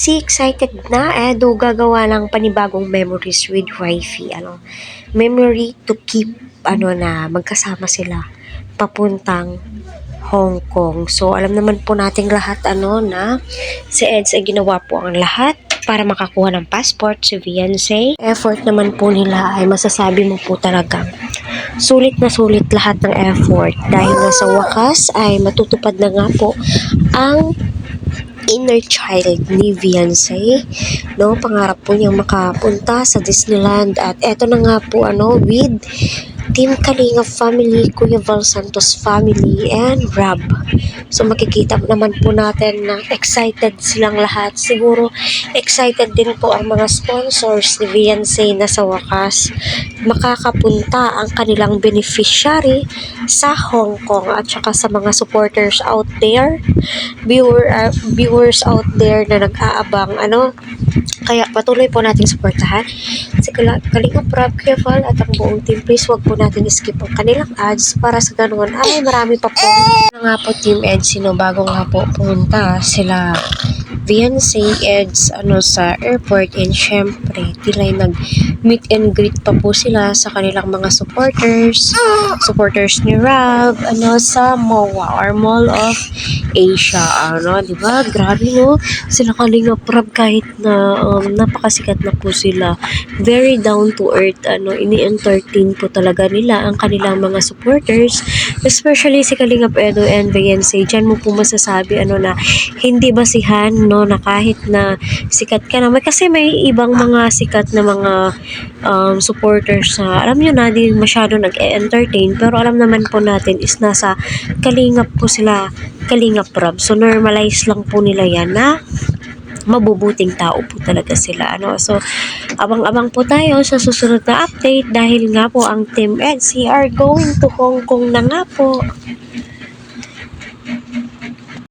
Si excited na Edo gagawa ng panibagong memories with wifey. Memory to keep na magkasama sila papuntang Hong Kong. So alam naman po nating lahat na si Eds ay ginawa po ang lahat para makakuha ng passport si Fiancé. Effort naman po nila ay masasabi mo po talagang sulit na sulit lahat ng effort dahil nga sa wakas ay matutupad na nga po ang inner child ni Fiancé, no? Pangarap po niyang makapunta sa Disneyland at eto na nga po with Team Kalinga family, Kuya Val Santos family, and Rob. So makikita naman po natin na excited silang lahat. Siguro excited din po ang mga sponsors ni Fiancé na sa wakas makakapunta ang kanilang beneficiary sa Hong Kong at saka sa mga supporters out there, viewers out there na nag-aabang kaya patuloy po nating suportahan si Kalinga Prab, Kefal at ang buong team. Please wag po natin skip ang kanilang ads para sa ganoon ay marami pa po nga po Team Eds bago nga po pumunta sila Fiancé Eds sa airport, and syempre tilay nag meet and greet pa po sila sa kanilang mga supporters ni Rob sa MOA or Mall of Asia. Di ba? Grabe sila Kalinga Prab, kahit na napakasikat na po sila, very down to earth, ini-entertain po talaga nila ang kanilang mga supporters, especially si Kalinga Edo and Fiancé. Diyan mo po masasabi na hindi basihan na kahit na sikat ka na, kasi may ibang mga sikat na mga supporters na alam nyo na di masyado nag-entertain, pero alam naman po natin is nasa Kalingap po sila, Kalinga Prab. So normalize lang po nila yan na mabubuting tao po talaga sila. So abang-abang po tayo sa susunod na update dahil nga po ang Team Eds are going to Hong Kong na nga po.